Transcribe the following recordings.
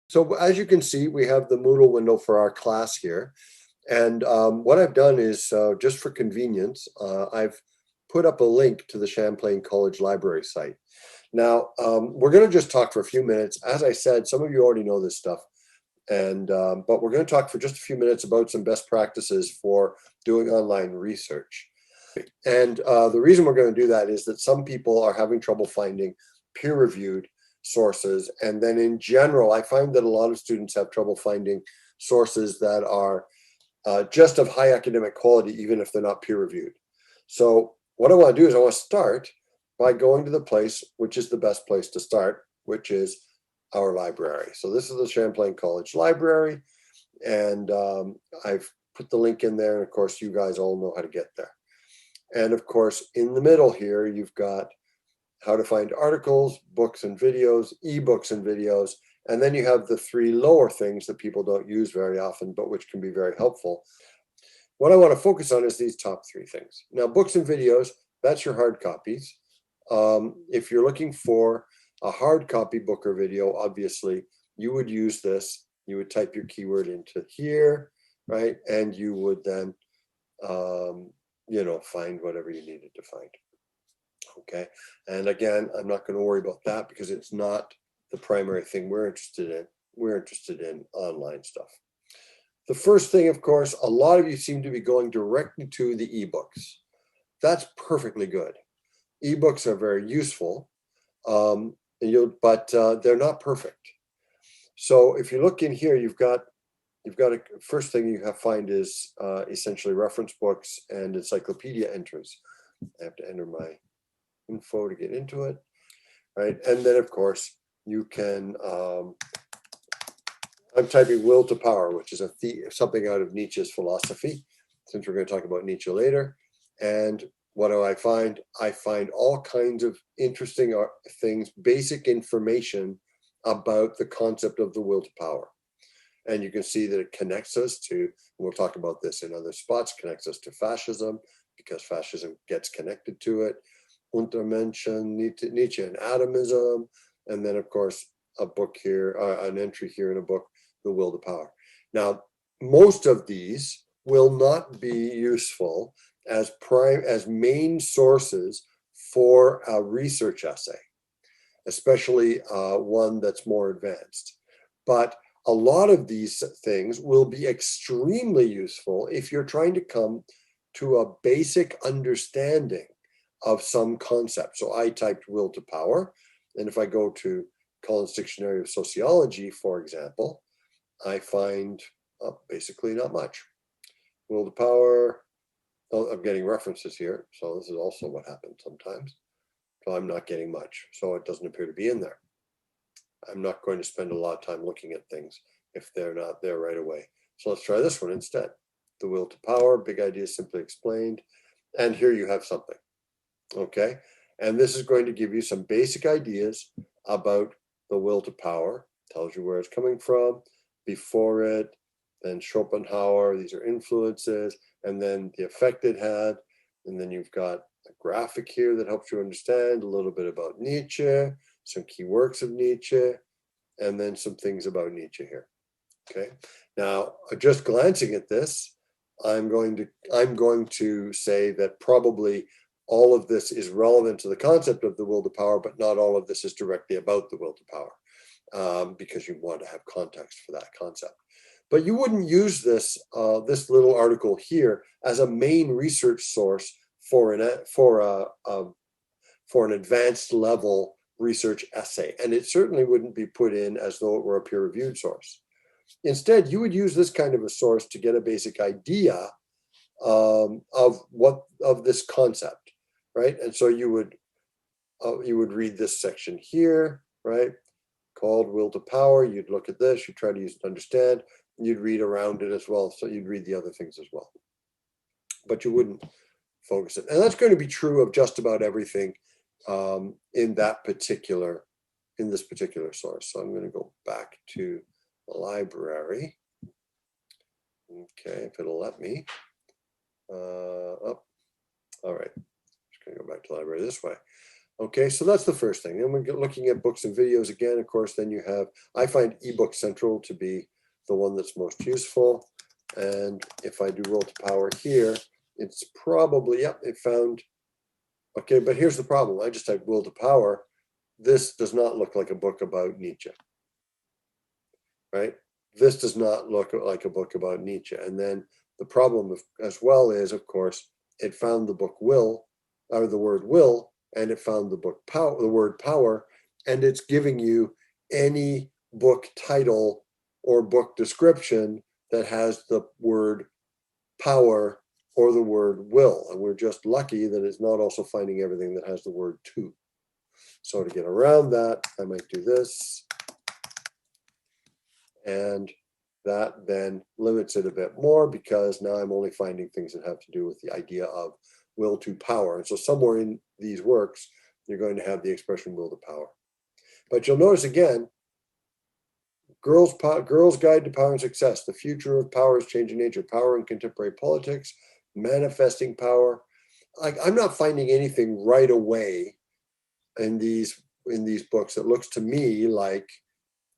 So as you can see, we have the Moodle window for our class here. And what I've done is, just for convenience, I've put up a link to the Champlain College Library site. Now, we're going to just talk for a few minutes. As I said, some of you already know this stuff, and but we're going to talk for just a few minutes about some best practices for doing online research. And the reason we're going to do that is that some people are having trouble finding peer-reviewed sources. And then in general, I find that a lot of students have trouble finding sources that are just of high academic quality, even if they're not peer-reviewed. So what I want to do is I want to start by going to the place which is the best place to start, which is our library. So this is the Champlain College Library, and I've put the link in there. And of course, you guys all know how to get there. And of course, in the middle here, you've got how to find articles, books and videos, ebooks and videos. And then you have the three lower things that people don't use very often, but which can be very helpful. What I want to focus on is these top three things. Now, books and videos, that's your hard copies. If you're looking for a hard copy book or video, obviously, you would use this. You would type your keyword into here, right? And you would then, find whatever you needed to find. Okay. And again, I'm not going to worry about that because it's not the primary thing we're interested in. We're interested in online stuff. The first thing, of course, a lot of you seem to be going directly to the ebooks. That's perfectly good. Ebooks are very useful, but they're not perfect. So if you look in here, you've got a first thing you have find is essentially reference books and encyclopedia entries. I have to enter my info to get into it, right? And then of course you can, I'm typing will to power, which is something out of Nietzsche's philosophy, since we're going to talk about Nietzsche later. And what do I find? I find all kinds of interesting things, basic information about the concept of the will to power. And you can see that it connects us to, we'll talk about this in other spots, connects us to fascism, because fascism gets connected to it. Untermenschen, Nietzsche and atomism, and then of course a book here, an entry here in a book, The Will to Power. Now, most of these will not be useful as main sources for a research essay, especially one that's more advanced. But a lot of these things will be extremely useful if you're trying to come to a basic understanding of some concept. So I typed will to power, and if I go to Collins Dictionary of Sociology, for example, I find basically not much. Will to power, I'm getting references here, so this is also what happens sometimes. So I'm not getting much, so it doesn't appear to be in there. I'm not going to spend a lot of time looking at things if they're not there right away. So let's try this one instead. The Will to Power, Big Ideas Simply Explained. And here you have something. Okay. And this is going to give you some basic ideas about the will to power. Tells you where it's coming from, before it, then Schopenhauer, these are influences, and then the effect it had. And then you've got a graphic here that helps you understand a little bit about Nietzsche, some key works of Nietzsche, and then some things about Nietzsche here. Okay. Now, just glancing at this, I'm going to say that probably all of this is relevant to the concept of the will to power, but not all of this is directly about the will to power, because you want to have context for that concept. But you wouldn't use this little article here as a main research source for an advanced level research essay, and it certainly wouldn't be put in as though it were a peer-reviewed source. Instead, you would use this kind of a source to get a basic idea of this concept, right? And so you would read this section here, right? Called Will to Power. You'd look at this, you try to use it to understand, you'd read around it as well. So you'd read the other things as well, but you wouldn't focus it. And that's going to be true of just about everything in this particular source. So I'm going to go back to the library. Okay, if it'll let me. All right, just going to go back to the library this way. Okay, so that's the first thing. And we're looking at books and videos again, of course, then you have, I find ebook central to be the one that's most useful. And if I do Will to Power here, it's probably, yep, it found, okay, but here's the problem. I just typed Will to Power. This does not look like a book about Nietzsche, right? This does not look like a book about Nietzsche. And then the problem as well is, of course, it found the book Will, or the word Will, and it found the book Power, the word Power, and it's giving you any book title or book description that has the word power or the word will. And we're just lucky that it's not also finding everything that has the word to. So to get around that, I might do this. And that then limits it a bit more, because now I'm only finding things that have to do with the idea of will to power. And so somewhere in these works, you're going to have the expression will to power. But you'll notice again, Girls' Guide to Power and Success, The Future of Power is Changing Nature, Power in Contemporary Politics, Manifesting Power. I'm not finding anything right away in these books that looks to me like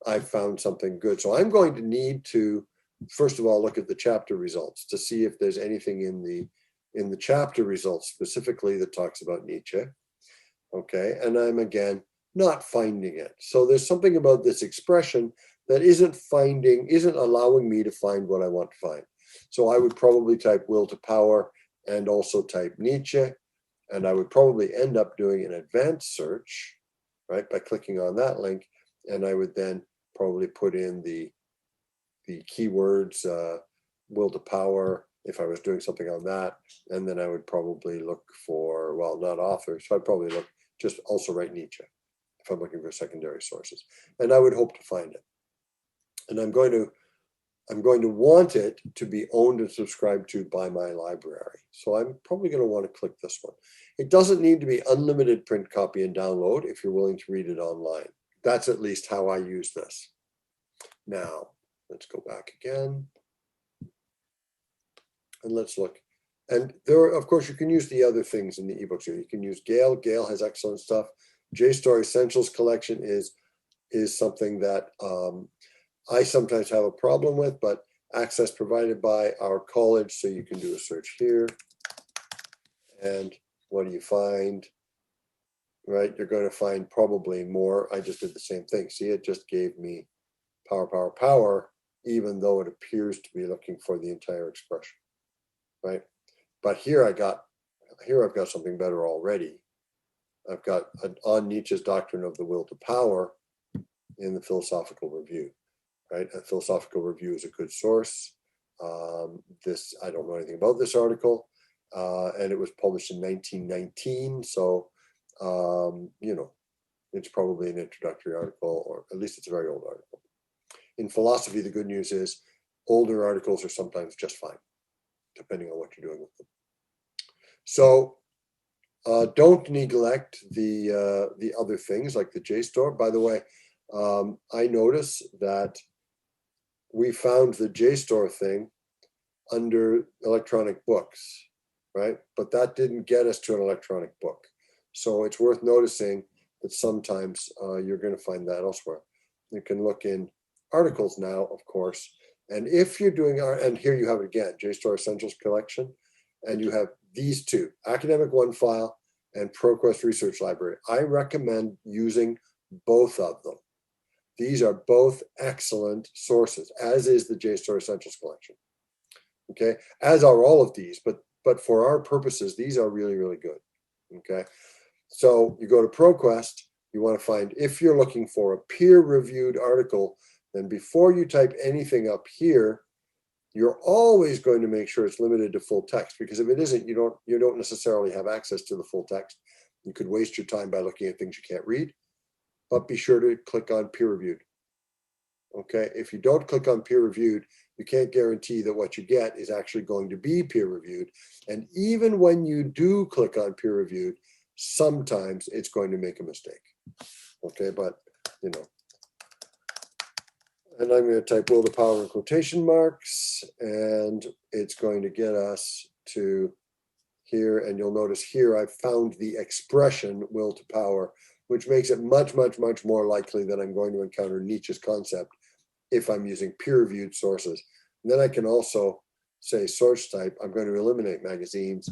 I've found something good. So I'm going to need to, first of all, look at the chapter results to see if there's anything in the chapter results specifically that talks about Nietzsche. Okay, and I'm again not finding it. So there's something about this expression that isn't allowing me to find what I want to find. So I would probably type Will to Power and also type Nietzsche, and I would probably end up doing an advanced search, right, by clicking on that link, and I would then probably put in the keywords Will to Power if I was doing something on that, and then I would probably look for, well, not author, so I'd probably look, just also write Nietzsche if I'm looking for secondary sources, and I would hope to find it. And I'm going to want it to be owned and subscribed to by my library. So I'm probably going to want to click this one. It doesn't need to be unlimited print copy and download if you're willing to read it online. That's at least how I use this. Now, let's go back again. And let's look. And there are, of course, you can use the other things in the ebooks here. You can use Gale. Gale has excellent stuff. JSTOR Essentials Collection is something that I sometimes have a problem with, but access provided by our college. So you can do a search here. And what do you find? Right, you're going to find probably more. I just did the same thing. See, it just gave me power, power, power, even though it appears to be looking for the entire expression, right? But here I've got something better already. I've got on Nietzsche's doctrine of the will to power in the Philosophical Review, right? A Philosophical Review is a good source. I don't know anything about this article, and it was published in 1919. So, it's probably an introductory article, or at least it's a very old article. In philosophy, the good news is older articles are sometimes just fine, depending on what you're doing with them. So don't neglect the other things like the JSTOR. By the way, I notice that we found the JSTOR thing under electronic books, right? But that didn't get us to an electronic book. So it's worth noticing that sometimes you're going to find that elsewhere. You can look in articles now, of course. And if you're doing, and here you have it again, JSTOR Essentials Collection, and you have these two, Academic OneFile and ProQuest Research Library. I recommend using both of them. These are both excellent sources, as is the JSTOR Essentials Collection. Okay, as are all of these, but for our purposes, these are really, really good. Okay, so you go to ProQuest, you want to find, if you're looking for a peer-reviewed article, then before you type anything up here, you're always going to make sure it's limited to full text, because if it isn't, you don't necessarily have access to the full text. You could waste your time by looking at things you can't read, but be sure to click on peer-reviewed. Okay, if you don't click on peer-reviewed, you can't guarantee that what you get is actually going to be peer-reviewed. And even when you do click on peer-reviewed, sometimes it's going to make a mistake. Okay, but and I'm going to type will to power in quotation marks, and it's going to get us to here, and you'll notice here I've found the expression will to power, which makes it much, much, much more likely that I'm going to encounter Nietzsche's concept if I'm using peer-reviewed sources. And then I can also say source type, I'm going to eliminate magazines.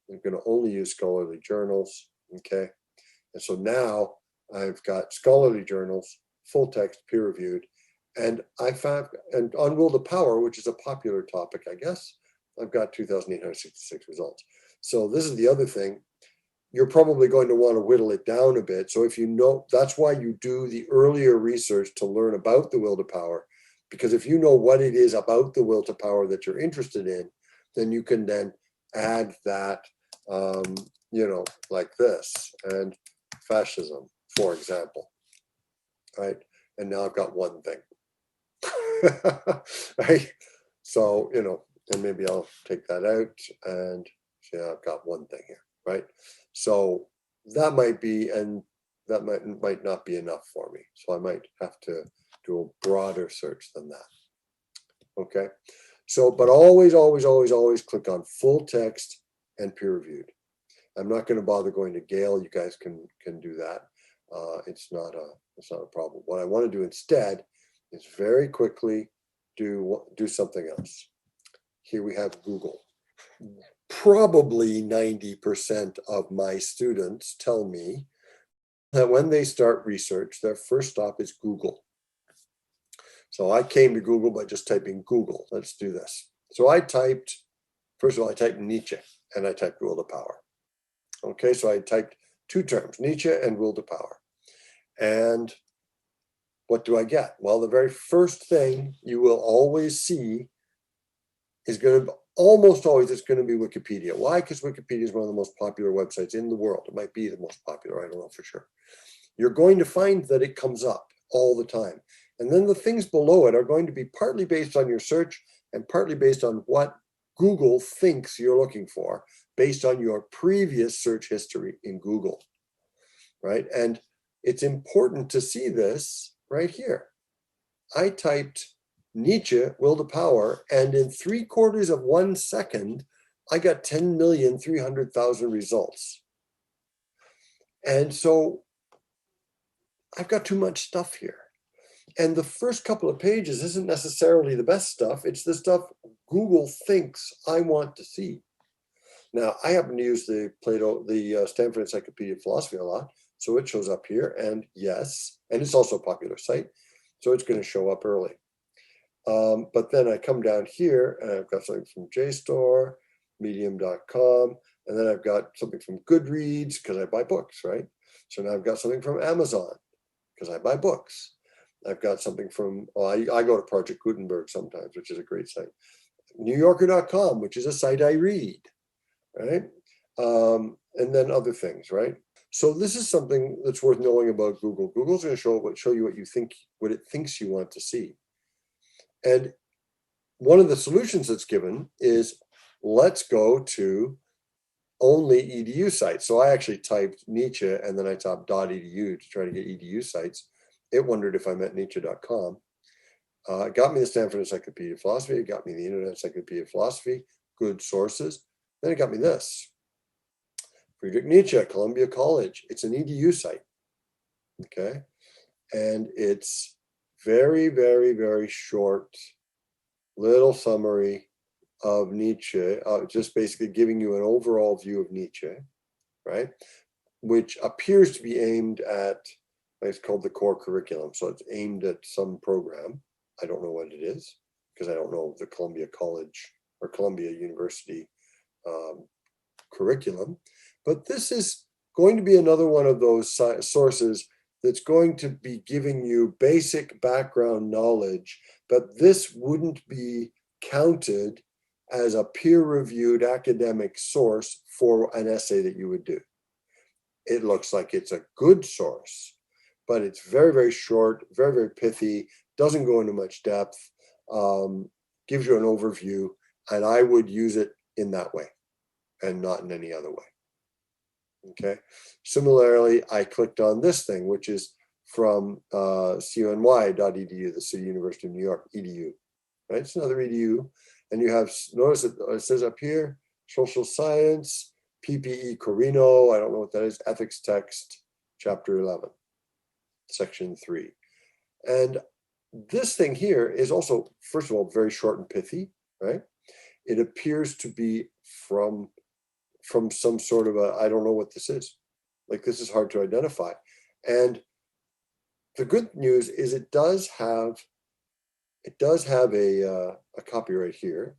I'm going to only use scholarly journals, okay? And so now I've got scholarly journals, full text, peer-reviewed, and I found, and on will to power, which is a popular topic, I guess, I've got 2,866 results. So this is the other thing. You're probably going to want to whittle it down a bit. So if you know, that's why you do the earlier research to learn about the will to power, because if you know what it is about the will to power that you're interested in, then you can then add that, you know, like this, and fascism, for example, right? And now I've got one thing, right? So, you know, and maybe I'll take that out and see, I've got one thing here, right? So that might be, and that might not be enough for me. So I might have to do a broader search than that. Okay. So, but always, always, always, always click on full text and peer reviewed. I'm not going to bother going to Gale. You guys can do that. It's not a problem. What I want to do instead is very quickly do something else. Here we have Google. Probably 90% of my students tell me that when they start research, their first stop is Google. So I came to Google by just typing Google. Let's do this. So I typed, first of all, I typed Nietzsche and I typed will to power. Okay, so I typed two terms, Nietzsche and will to power. And what do I get? Well, the very first thing you will always see is going to, almost always, it's going to be Wikipedia. Why? Because Wikipedia is one of the most popular websites in the world. It might be the most popular, I don't know for sure. You're going to find that it comes up all the time. And then the things below it are going to be partly based on your search and partly based on what Google thinks you're looking for, based on your previous search history in Google, right? And it's important to see this right here. I typed Nietzsche, will to power, and in 3/4 of 1 second, I got 10,300,000 results. And so I've got too much stuff here. And the first couple of pages isn't necessarily the best stuff. It's the stuff Google thinks I want to see. Now, I happen to use the Stanford Encyclopedia of Philosophy a lot, so it shows up here, and yes, and it's also a popular site, so it's going to show up early. But then I come down here, and I've got something from JSTOR, Medium.com, and then I've got something from Goodreads, because I buy books, right? So now I've got something from Amazon, because I buy books. I've got something from, well, I go to Project Gutenberg sometimes, which is a great site. NewYorker.com, which is a site I read, right? And then other things, right? So this is something that's worth knowing about Google. Google's going to show you what it thinks you want to see. And one of the solutions that's given is, let's go to only edu sites. So I actually typed Nietzsche and then I typed .edu to try to get edu sites. It wondered if I meant Nietzsche.com. It got me the Stanford Encyclopedia of Philosophy. It got me the Internet Encyclopedia of Philosophy, good sources. Then it got me this. Friedrich Nietzsche, Columbia College. It's an edu site, okay? And it's very, very, very short little summary of Nietzsche, just basically giving you an overall view of Nietzsche, right? Which appears to be aimed at, it's called the core curriculum. So it's aimed at some program. I don't know what it is because I don't know the Columbia College or Columbia University curriculum. But this is going to be another one of those sources that's going to be giving you basic background knowledge, but this wouldn't be counted as a peer-reviewed academic source for an essay that you would do. It looks like it's a good source, but it's very, very short, very, very pithy, doesn't go into much depth, gives you an overview, and I would use it in that way and not in any other way. Okay. Similarly, I clicked on this thing, which is from cuny.edu, the City University of New York, edu, right? It's another edu. And you have, notice it says up here, social science, PPE Corino, I don't know what that is, ethics text, chapter 11, section 3. And this thing here is also, first of all, very short and pithy, right? It appears to be from some sort of a, I don't know what this is. Like, this is hard to identify. And the good news is it does have a copyright here,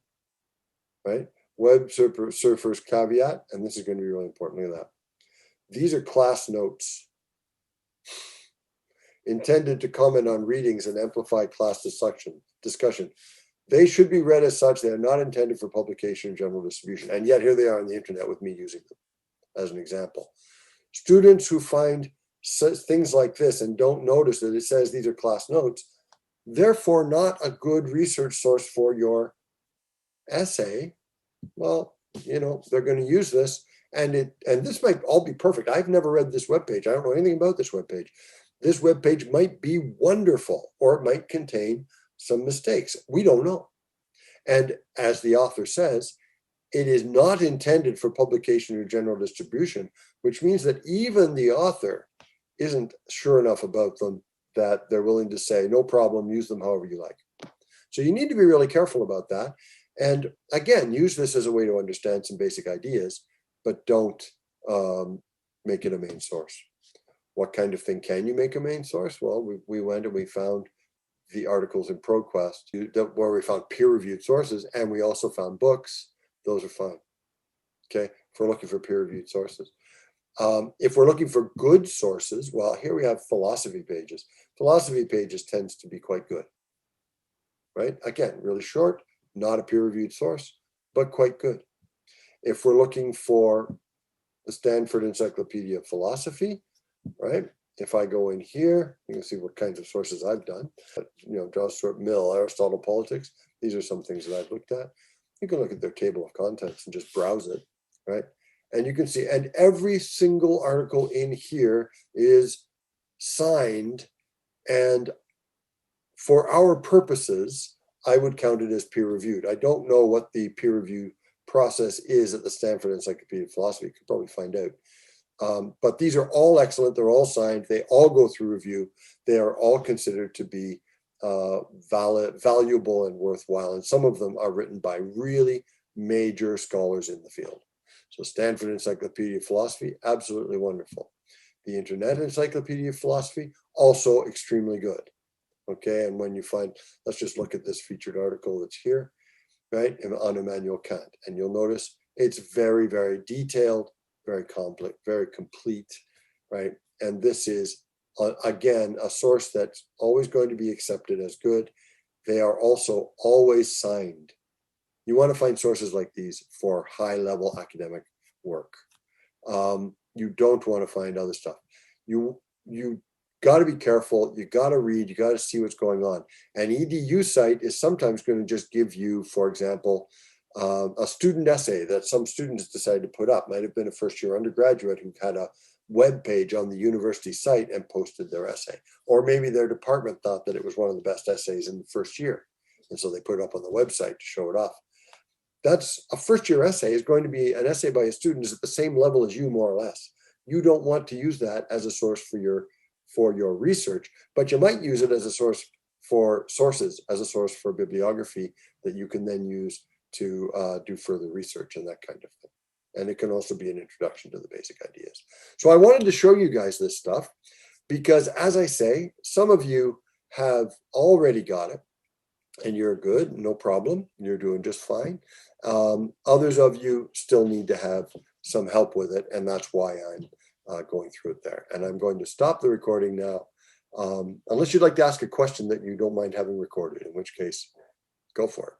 right? Web surfers caveat, and this is going to be really important. Look at that. These are class notes intended to comment on readings and amplify class discussion. They should be read as such. They are not intended for publication or general distribution. And yet here they are on the internet with me using them as an example. Students who find things like this and don't notice that it says these are class notes, therefore not a good research source for your essay. Well, you know, they're going to use this, and this might all be perfect. I've never read this webpage. I don't know anything about this webpage. This webpage might be wonderful, or it might contain some mistakes. We don't know. And as the author says, it is not intended for publication or general distribution, which means that even the author isn't sure enough about them that they're willing to say, no problem, use them however you like. So you need to be really careful about that. And again, use this as a way to understand some basic ideas, but don't make it a main source. What kind of thing can you make a main source? Well, we went and we found the articles in ProQuest where we found peer-reviewed sources, and we also found books. Those are fine. Okay, if we're looking for peer-reviewed sources. If we're looking for good sources, well, here we have philosophy pages. Philosophy pages tends to be quite good, right? Again, really short, not a peer-reviewed source, but quite good. If we're looking for the Stanford Encyclopedia of Philosophy, right? If I go in here, you can see what kinds of sources I've done. You know, John Stuart Mill, Aristotle Politics. These are some things that I've looked at. You can look at their table of contents and just browse it, right? And you can see, and every single article in here is signed. And for our purposes, I would count it as peer-reviewed. I don't know what the peer review process is at the Stanford Encyclopedia of Philosophy. You could probably find out. But these are all excellent. They're all signed. They all go through review. They are all considered to be valuable and worthwhile. And some of them are written by really major scholars in the field. So Stanford Encyclopedia of Philosophy, absolutely wonderful. The Internet Encyclopedia of Philosophy, also extremely good. Okay, and when you find, let's just look at this featured article that's here, right, on Immanuel Kant. And you'll notice it's very, very detailed, very complex, very complete, right? And this is, again, a source that's always going to be accepted as good. They are also always signed. You want to find sources like these for high-level academic work. You don't want to find other stuff. You got to be careful. You got to read. You got to see what's going on. An EDU site is sometimes going to just give you, for example, a student essay that some students decided to put up. Might have been a first-year undergraduate who had a web page on the university site and posted their essay. Or maybe their department thought that it was one of the best essays in the first year. And so they put it up on the website to show it off. That's a first-year essay is going to be an essay by a student is at the same level as you, more or less. You don't want to use that as a source for your research, but you might use it as a source for sources, as a source for bibliography that you can then use to do further research and that kind of thing. And it can also be an introduction to the basic ideas. So I wanted to show you guys this stuff because, as I say, some of you have already got it and you're good, no problem. You're doing just fine. Others of you still need to have some help with it, and that's why I'm going through it there. And I'm going to stop the recording now, unless you'd like to ask a question that you don't mind having recorded, in which case, go for it.